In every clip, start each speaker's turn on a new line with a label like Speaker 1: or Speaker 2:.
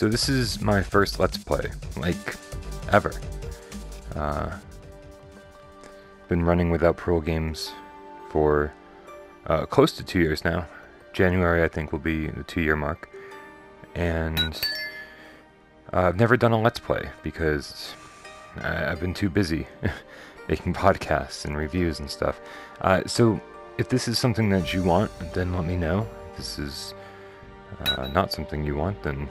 Speaker 1: So this is my first Let's Play, like, ever. Been running without Pro Games for close to 2 years now. January, I think, will be the 2-year mark. And I've never done a Let's Play because I've been too busy making podcasts and reviews and stuff. So if this is something that you want, then let me know. If this is not something you want, then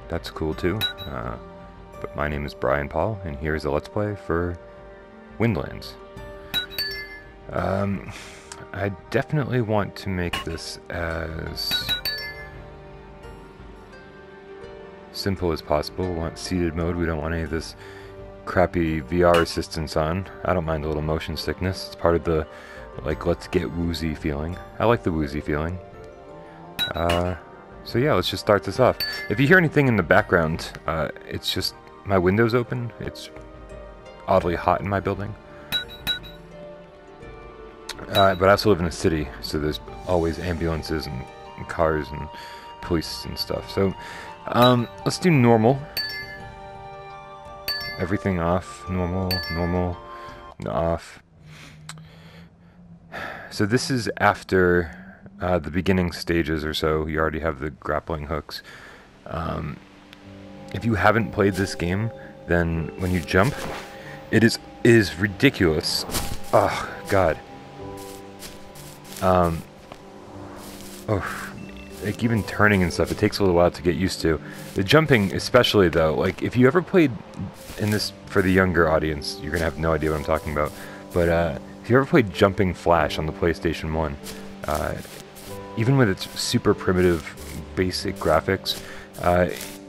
Speaker 1: that's cool too. But my name is Bryan Paul, and here's a Let's Play for Windlands. I definitely want to make this as simple as possible. We want seated mode. We don't want any of this crappy VR assistance on. I don't mind a little motion sickness. It's part of the, like, let's get woozy feeling. I like the woozy feeling. So yeah, let's just start this off. If you hear anything in the background, it's just my window's open. It's oddly hot in my building. But I also live in a city, so there's always ambulances and cars and police and stuff. So let's do normal. Everything off. Normal, off. So this is after the beginning stages or so. You already have the grappling hooks. If you haven't played this game, then when you jump, it is ridiculous. Oh God. Like even turning and stuff, it takes a little while to get used to. The jumping especially though, like if you ever played, and this for the younger audience, you're gonna have no idea what I'm talking about, but if you ever played Jumping Flash on the PlayStation 1, even with its super primitive, basic graphics,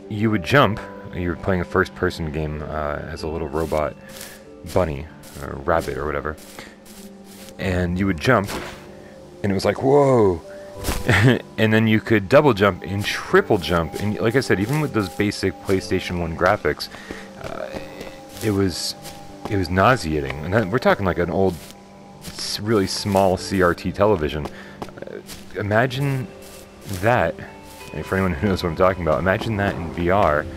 Speaker 1: you would jump. You were playing a first-person game as a little robot bunny, or rabbit, or whatever, and you would jump, and it was like, whoa! And then you could double jump and triple jump, and like I said, even with those basic PlayStation 1 graphics, it was nauseating. And then we're talking like an old, really small CRT television. Imagine that, and for anyone who knows what I'm talking about, imagine that in VR.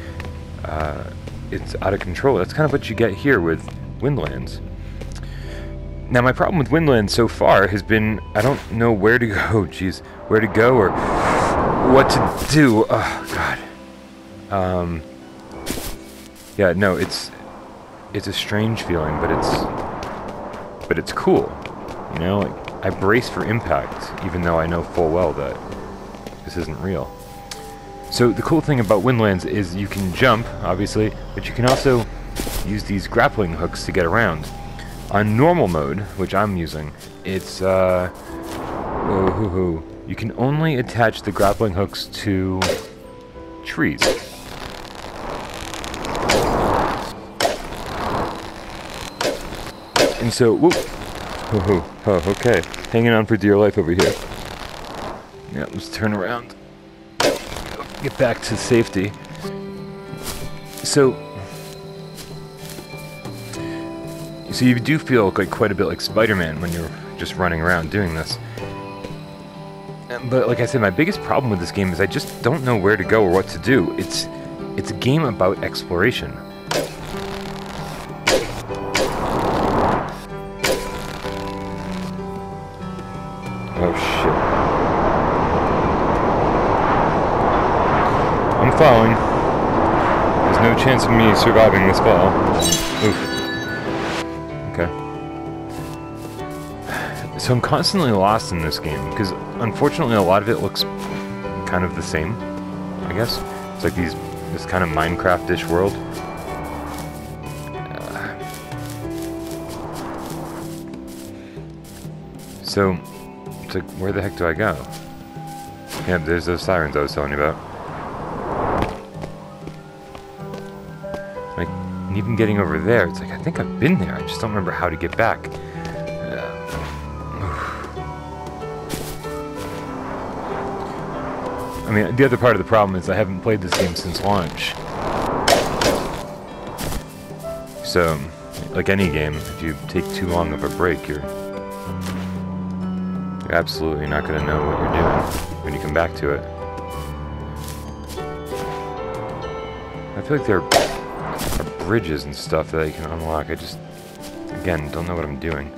Speaker 1: It's out of control. That's kind of what you get here with Windlands. Now my problem with Windlands so far has been, I don't know where to go, jeez, where to go or what to do. Oh God. Yeah, no, it's a strange feeling, but it's cool. You know, like I brace for impact, even though I know full well that this isn't real. So the cool thing about Windlands is you can jump, obviously, but you can also use these grappling hooks to get around. On normal mode, which I'm using, it's you can only attach the grappling hooks to trees. And so, whoop, okay, hanging on for dear life over here. Yeah, let's turn around, get back to safety. So you do feel like quite a bit like Spider-Man when you're just running around doing this. But like I said, my biggest problem with this game is I just don't know where to go or what to do. It's a game about exploration. Oh shit. I'm falling. There's no chance of me surviving this fall. Oof. Okay. So I'm constantly lost in this game, because unfortunately a lot of it looks kind of the same, I guess. It's like this kind of Minecraft-ish world. So, it's like, where the heck do I go? Yeah, there's those sirens I was telling you about. Like, and even getting over there, it's like, I think I've been there, I just don't remember how to get back. I mean, the other part of the problem is I haven't played this game since launch. So, like any game, if you take too long of a break, you're absolutely not going to know what you're doing when you come back to it. I feel like there are bridges and stuff that I can unlock. I just, again, don't know what I'm doing.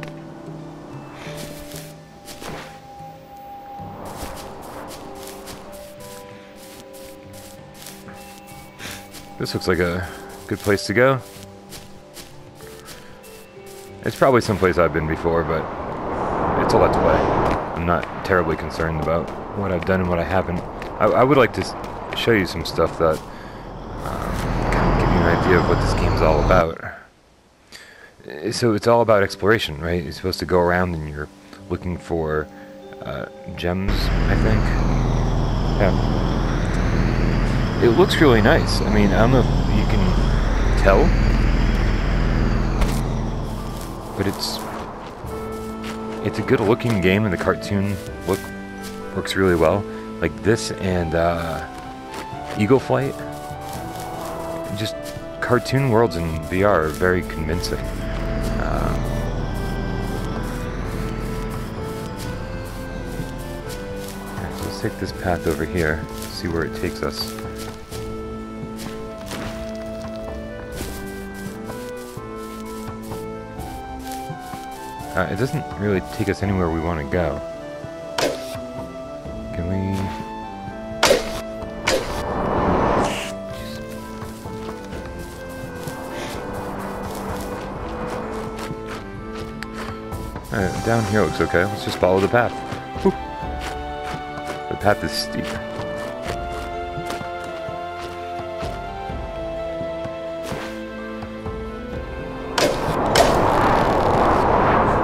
Speaker 1: This looks like a good place to go. It's probably someplace I've been before, but it's a Let's Play. I'm not terribly concerned about what I've done and what I haven't. I would like to show you some stuff that kind of give you an idea of what this game's all about. So it's all about exploration, right? You're supposed to go around and you're looking for gems, I think. Yeah. It looks really nice. I mean, I don't know if you can tell, but it's a good looking game, and the cartoon look works really well. Like this and Eagle Flight, just cartoon worlds in VR are very convincing. So let's take this path over here, see where it takes us. It doesn't really take us anywhere we want to go. Can we... down here looks okay. Let's just follow the path. Whew. The path is steep.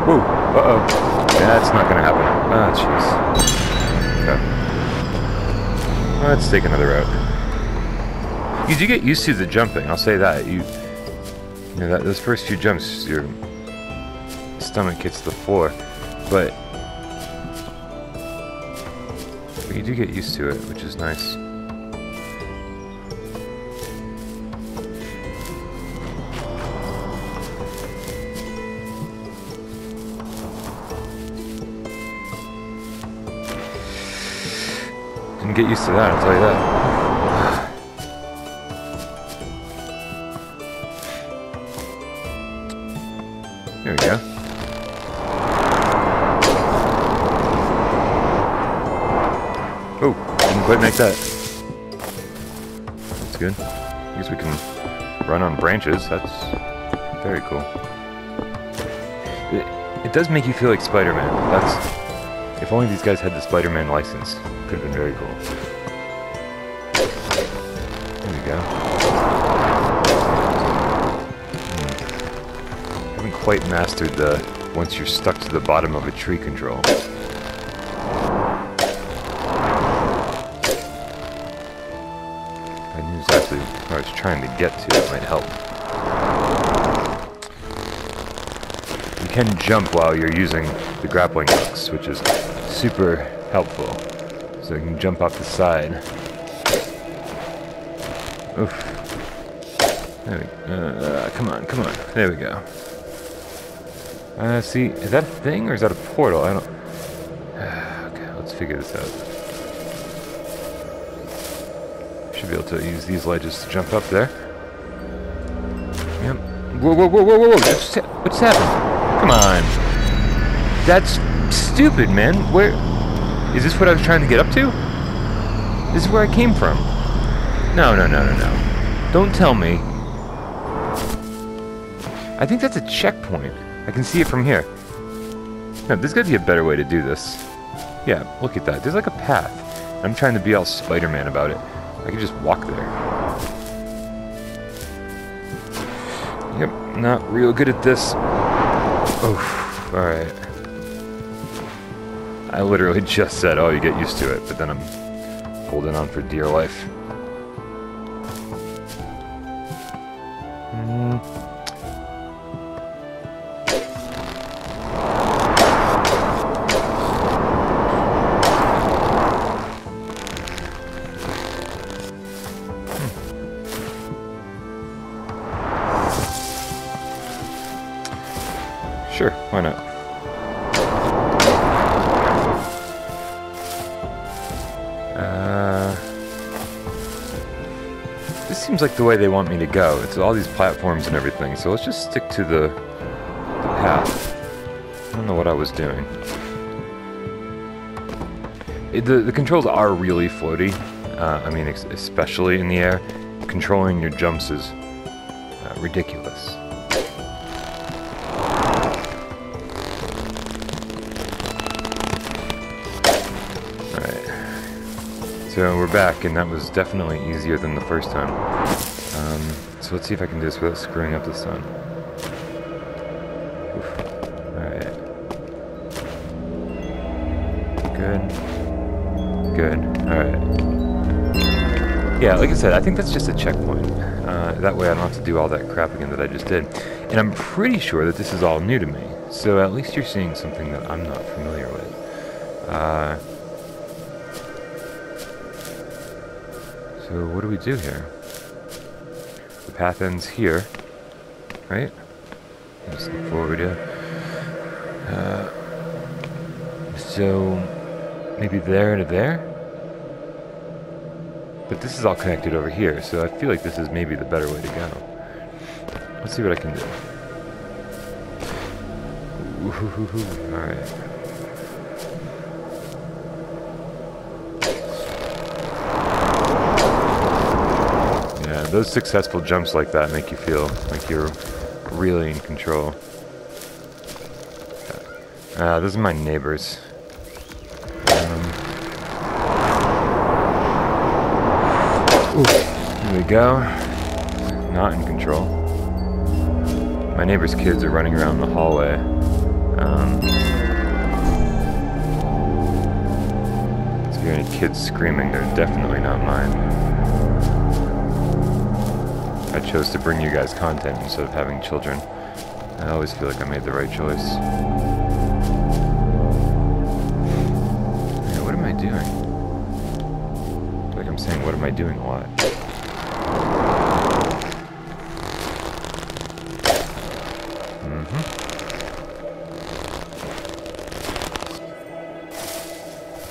Speaker 1: Whoa, uh-oh. That's not gonna happen. Ah, jeez. Okay. Let's take another route. You do get used to the jumping, I'll say that. You know, those first few jumps, your stomach hits the floor. But you do get used to it, which is nice. Didn't get used to that, I'll tell you that. There we go. Oh, didn't quite make that. That's good. I guess we can run on branches. That's very cool. It does make you feel like Spider-Man. That's... If only these guys had the Spider-Man license. Could have been very cool. There we go. Haven't quite mastered the once you're stuck to the bottom of a tree control. I knew exactly what I was trying to get to. It might help. You can jump while you're using the grappling hooks, which is super helpful. So you can jump off the side. Oof. There we come on, come on. There we go. See, is that a thing or is that a portal? I don't... Okay, let's figure this out. Should be able to use these ledges to jump up there. Yep. Whoa, whoa, whoa, whoa, whoa, whoa! What's happening? Come on. That's stupid, man. Where... Is this what I was trying to get up to? This is where I came from. No, no, no, no, no. Don't tell me. I think that's a checkpoint. I can see it from here. No, there's gotta be a better way to do this. Yeah, look at that. There's like a path. I'm trying to be all Spider-Man about it. I could just walk there. Yep, not real good at this. Oh, alright. I literally just said, oh, you get used to it, but then I'm holding on for dear life. Sure, why not? This seems like the way they want me to go. It's all these platforms and everything, so let's just stick to the path. I don't know what I was doing. The controls are really floaty. I mean, especially in the air. Controlling your jumps is ridiculous. Alright. So we're back, and that was definitely easier than the first time. So let's see if I can do this without screwing up the sun. Alright. Good. Alright. Yeah, like I said, I think that's just a checkpoint. That way I don't have to do all that crap again that I just did. And I'm pretty sure that this is all new to me. So at least you're seeing something that I'm not familiar with. So what do we do here? The path ends here, right? Let's look forward to. So maybe there to there? But this is all connected over here, so I feel like this is maybe the better way to go. Let's see what I can do. Alright. Yeah, those successful jumps like that make you feel like you're really in control. Those are my neighbors. Here we go. Not in control. My neighbor's kids are running around the hallway. If you hear any kids screaming, they're definitely not mine. I chose to bring you guys content instead of having children. I always feel like I made the right choice. Yeah, what am I doing? Like I'm saying, what am I doing a lot?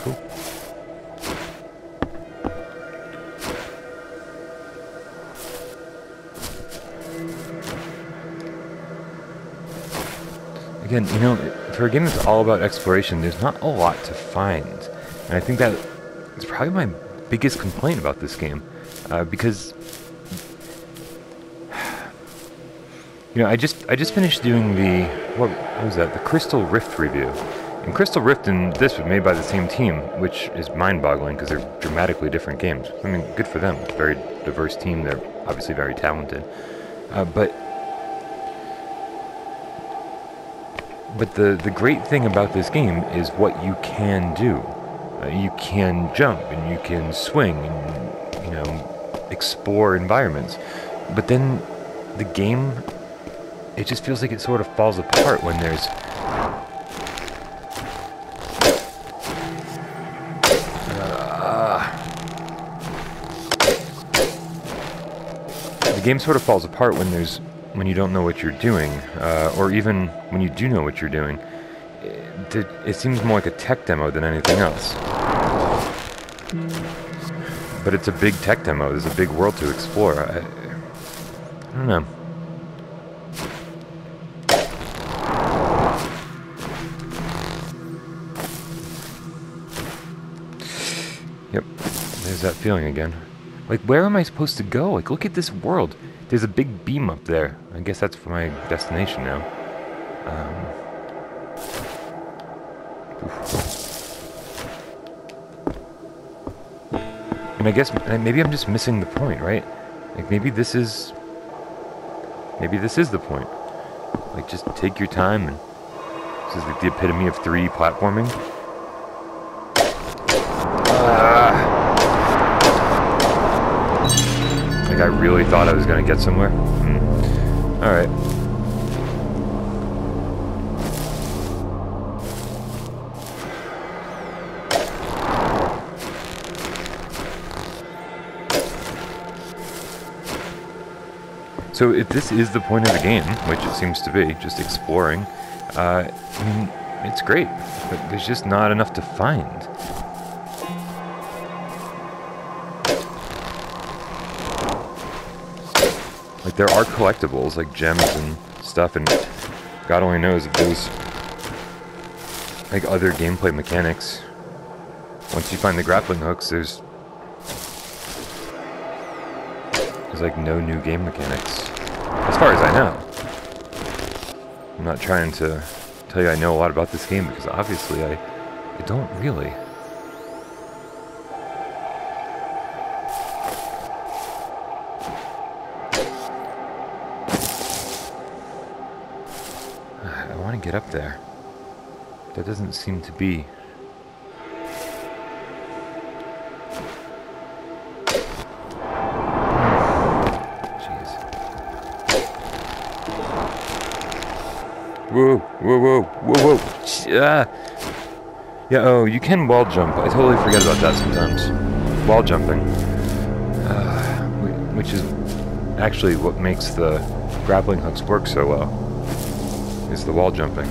Speaker 1: Cool. Again, you know, for a game that's all about exploration, there's not a lot to find. And I think that it's probably my biggest complaint about this game. Because you know, I just finished doing the what was that? The Crystal Rift review. And Crystal Rift and this were made by the same team, which is mind-boggling because they're dramatically different games. I mean, good for them. Very diverse team. They're obviously very talented. But the great thing about this game is what you can do. You can jump and you can swing and, you know, explore environments. But then the game, it just feels like it sort of falls apart when there's the game sort of falls apart when you don't know what you're doing, or even when you do know what you're doing. It seems more like a tech demo than anything else. But it's a big tech demo. There's a big world to explore. I don't know. Yep, there's that feeling again. Like, where am I supposed to go? Like, look at this world. There's a big beam up there. I guess that's for my destination now. And I guess maybe I'm just missing the point, right? Like, maybe this is the point. Like, just take your time, and this is like the epitome of 3D platforming. Like, I really thought I was gonna get somewhere. Alright. So if this is the point of the game, which it seems to be, just exploring, I mean, it's great, but there's just not enough to find. Like, there are collectibles, like gems and stuff, and God only knows if there's, like, other gameplay mechanics. Once you find the grappling hooks, there's like no new game mechanics, as far as I know. I'm not trying to tell you I know a lot about this game, because obviously I don't really. I want to get up there. That doesn't seem to be. Whoa, whoa, whoa, whoa, whoa. Yeah, oh, you can wall jump. I totally forget about that sometimes. Wall jumping. Which is actually what makes the grappling hooks work so well. Is the wall jumping.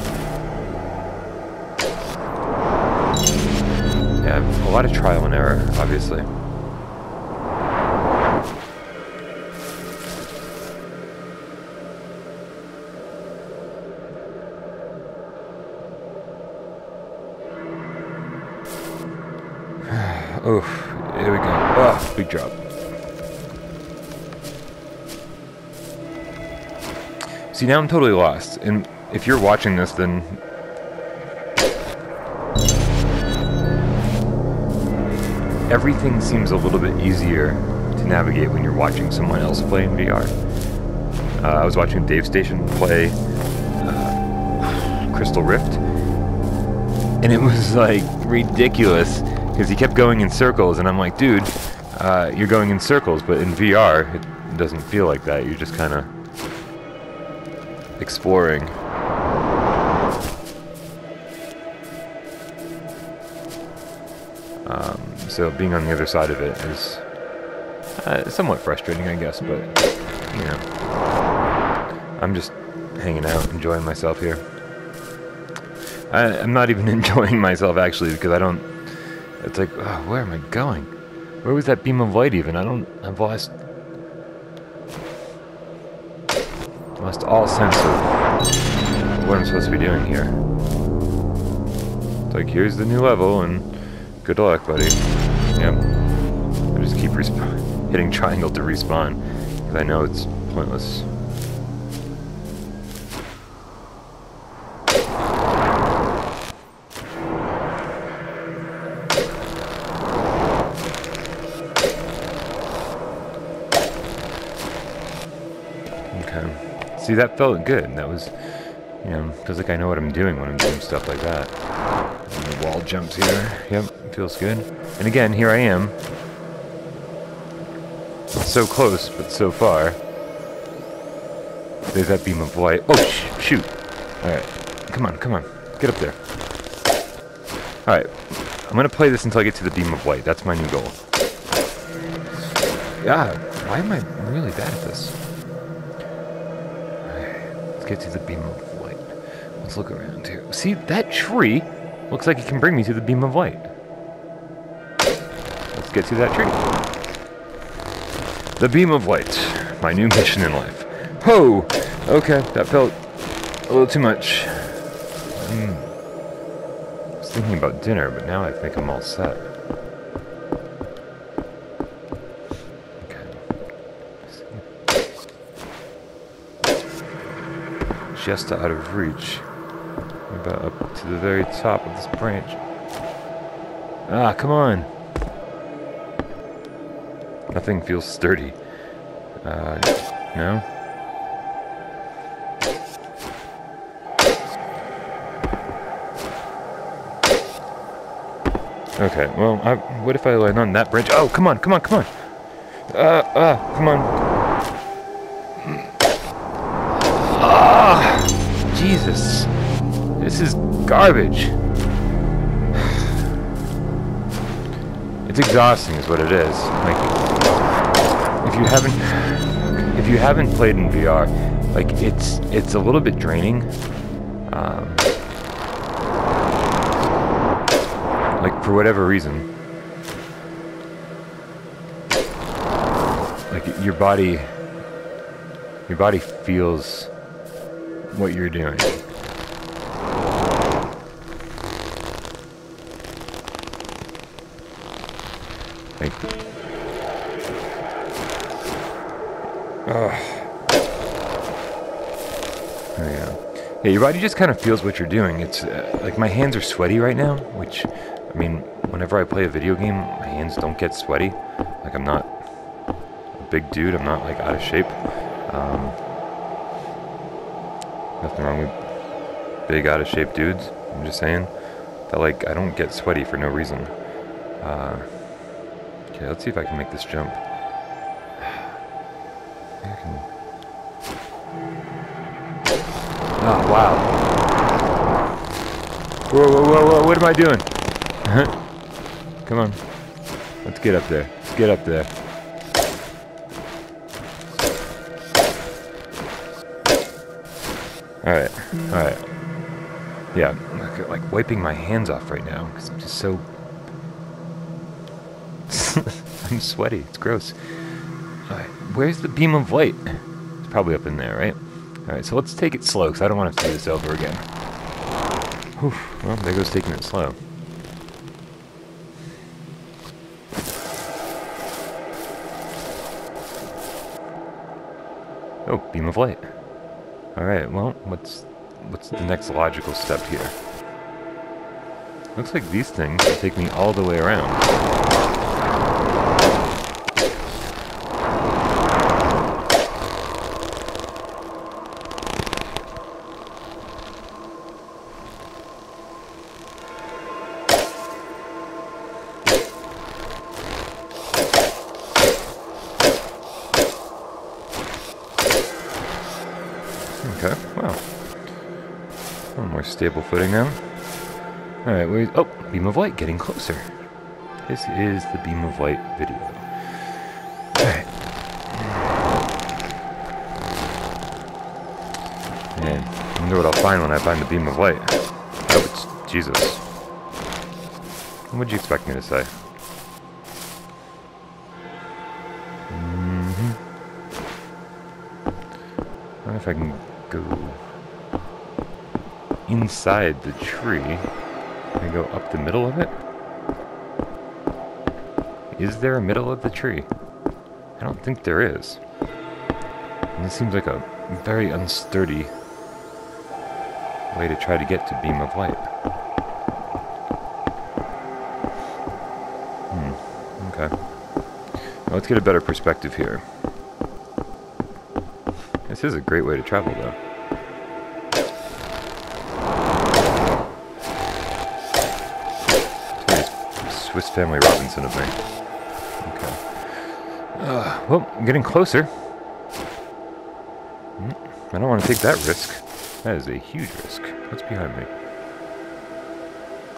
Speaker 1: Yeah, a lot of trial and error, obviously. Oh, here we go. Oh, big drop. See, now I'm totally lost. And if you're watching this, then everything seems a little bit easier to navigate when you're watching someone else play in VR. I was watching Dave Station play Crystal Rift, and it was like ridiculous. Because he kept going in circles, and I'm like, dude, you're going in circles, but in VR, it doesn't feel like that. You're just kind of exploring. So being on the other side of it is somewhat frustrating, I guess, but, you know, I'm just hanging out, enjoying myself here. I'm not even enjoying myself, actually, because I don't... It's like, oh, where am I going? Where was that beam of light even? I've lost all sense of what I'm supposed to be doing here. It's like, here's the new level, and good luck, buddy. Yep. I just keep hitting triangle to respawn, because I know it's pointless. See, that felt good. That was, you know, feels like I know what I'm doing when I'm doing stuff like that. And the wall jumps here. Yep, feels good. And again, here I am. So close, but so far. There's that beam of light. Oh, shoot. Alright. Come on, come on. Get up there. Alright. I'm going to play this until I get to the beam of light. That's my new goal. Yeah, why am I really bad at this? Let's get to the beam of light. Let's look around here. See, that tree looks like it can bring me to the beam of light. Let's get to that tree. The beam of light. My new mission in life. Ho! Okay, that felt a little too much. I was thinking about dinner, but now I think I'm all set. Just out of reach. About up to the very top of this branch. Ah, come on! Nothing feels sturdy. No? Okay, well, what if I land on that branch? Oh, come on, come on, come on! Come on. Jesus, this is garbage. It's exhausting, is what it is. Like, if you haven't played in VR, like it's a little bit draining. Like for whatever reason, like your body your body feels what you're doing. Like, there we go. Yeah, your body just kind of feels what you're doing. It's like my hands are sweaty right now, which, I mean, whenever I play a video game, my hands don't get sweaty. Like, I'm not a big dude. I'm not, like, out of shape. Nothing wrong with big, out of shape dudes. I'm just saying that, like, I don't get sweaty for no reason. Okay, let's see if I can make this jump. I can... Oh, wow. Whoa, whoa, whoa, whoa, what am I doing? Come on. Let's get up there. Let's get up there. Alright, alright. Yeah, I'm like wiping my hands off right now because I'm just so... I'm sweaty. It's gross. Alright, where's the beam of light? It's probably up in there, right? Alright, so let's take it slow because I don't want to do this over again. Whew, well, there goes taking it slow. Oh, beam of light. Alright, well, what's the next logical step here? Looks like these things will take me all the way around. Okay, well, a little more stable footing now. Alright, oh, beam of light getting closer. This is the beam of light video. Alright. Man, I wonder what I'll find when I find the beam of light. Oh, it's Jesus. What did you expect me to say? I wonder if I can go inside the tree. Can I go up the middle of it? Is there a middle of the tree? I don't think there is. And this seems like a very unsturdy way to try to get to beam of light. Okay. Well, let's get a better perspective here. This is a great way to travel, though. Swiss Family Robinson of me. Okay. Well, I'm getting closer. I don't want to take that risk. That is a huge risk. What's behind me?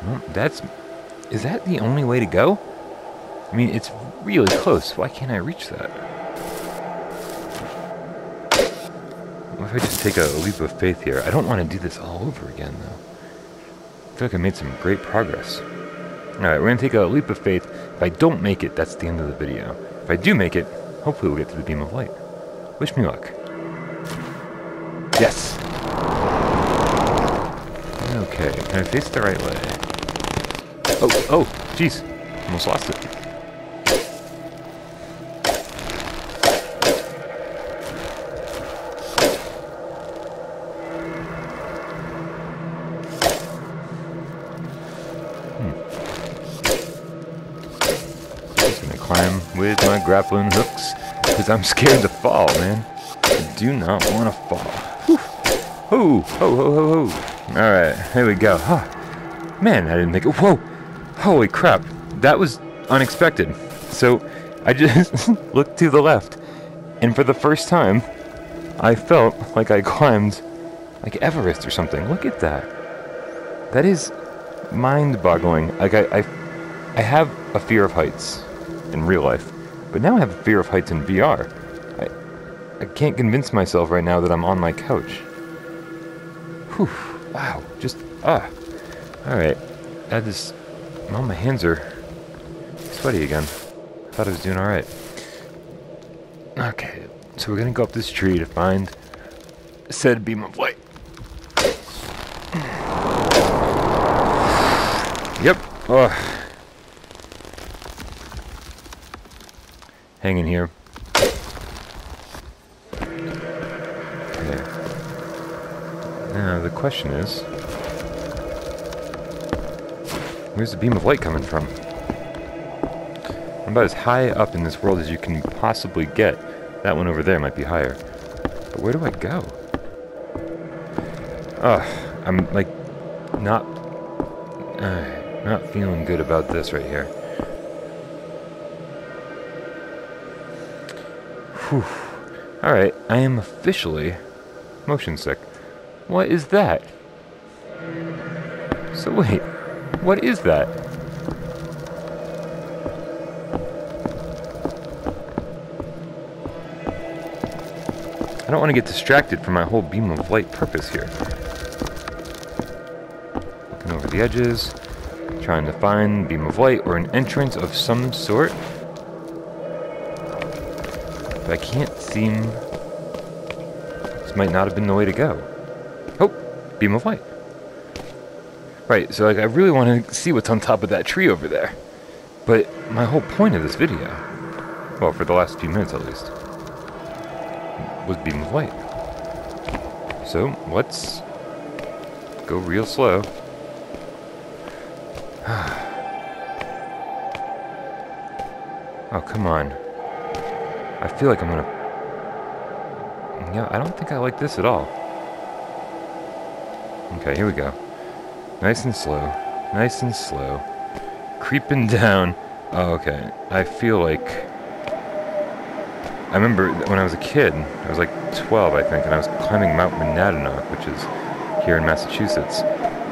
Speaker 1: Well, is that the only way to go? I mean, it's really close. Why can't I reach that? What if I just take a leap of faith here? I don't want to do this all over again, though. I feel like I made some great progress. Alright, we're going to take a leap of faith. If I don't make it, that's the end of the video. If I do make it, hopefully we'll get to the beam of light. Wish me luck. Yes! Okay, can I face the right way? Oh, jeez. Almost lost it. Climb with my grappling hooks because I'm scared to fall, man. I do not want to fall. Whew. Ho, ho, ho, ho, ho. Alright, here we go. Huh. Man, I didn't think it. Whoa! Holy crap. That was unexpected. So, I just looked to the left, and for the first time, I felt like I climbed like Everest or something. Look at that. That is mind-boggling. Like, I have a fear of heights in real life, but now I have a fear of heights in VR. I can't convince myself right now that I'm on my couch. Whew, wow, just, alright, that is, well, my hands are sweaty again. I thought I was doing alright. Okay, So we're gonna go up this tree to find said beam of light. Yep. Oh. Hang in here. Okay. Now the question is, where's the beam of light coming from? I'm about as high up in this world as you can possibly get. That one over there might be higher. But where do I go? Ugh, I'm like not feeling good about this right here. Whew. Alright, I am officially motion sick. What is that? So wait, what is that? I don't want to get distracted from my whole beam of light purpose here. Looking over the edges, trying to find beam of light or an entrance of some sort. But I can't seem... This might not have been the way to go. Oh, beam of light. Right, so like I really want to see what's on top of that tree over there. But my whole point of this video, well, for the last few minutes at least, was beam of light. So let's go real slow. Oh, come on. I feel like I'm gonna... Yeah, I don't think I like this at all. Okay, here we go. Nice and slow. Nice and slow. Creeping down. Oh, okay. I feel like... I remember when I was a kid, I was like 12, I think, and I was climbing Mount Monadnock, which is here in Massachusetts.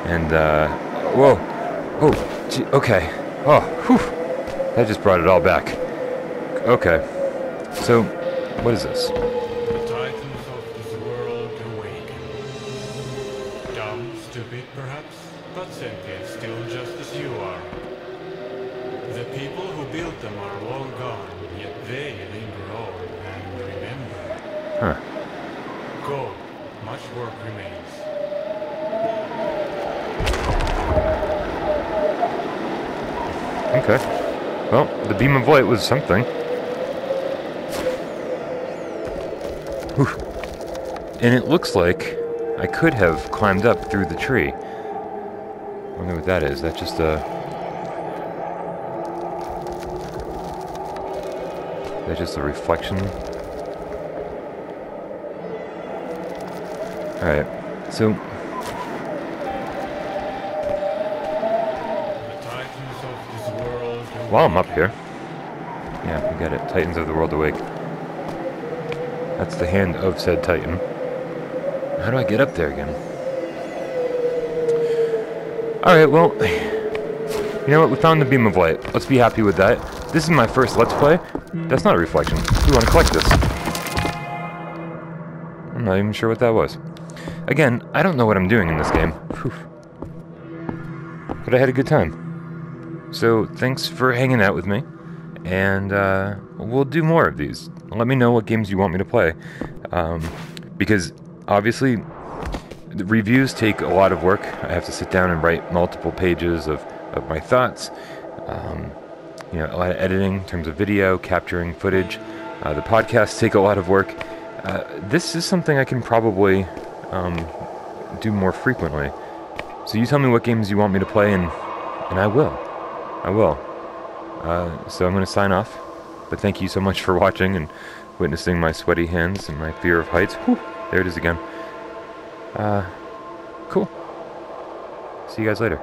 Speaker 1: And, whoa. Oh, gee, okay. Oh, whew. That just brought it all back. Okay. So, what is this?
Speaker 2: The titans of this world awaken. Dumb, stupid, perhaps, but sentient still just as you are. The people who built them are long gone, yet they linger on and remember.
Speaker 1: Huh.
Speaker 2: Go. Much work remains.
Speaker 1: Okay. Well, the beam of light was something. Whew. And it looks like I could have climbed up through the tree. I wonder what that is. That's just a... That's just a reflection. Alright, so... While I'm up here... Yeah, we get it. Titans of the world awake. That's the hand of said titan. How do I get up there again? Alright, well... You know what? We found the beam of light. Let's be happy with that. This is my first Let's Play. That's not a reflection. We want to collect this. I'm not even sure what that was. Again, I don't know what I'm doing in this game. Whew. But I had a good time. So, thanks for hanging out with me. And, we'll do more of these. Let me know what games you want me to play. Because, obviously, the reviews take a lot of work. I have to sit down and write multiple pages of my thoughts. You know, a lot of editing in terms of video, capturing footage. The podcasts take a lot of work. This is something I can probably do more frequently. So you tell me what games you want me to play, and I will. I will. So I'm going to sign off. But thank you so much for watching and witnessing my sweaty hands and my fear of heights. Whew, there it is again. Cool. See you guys later.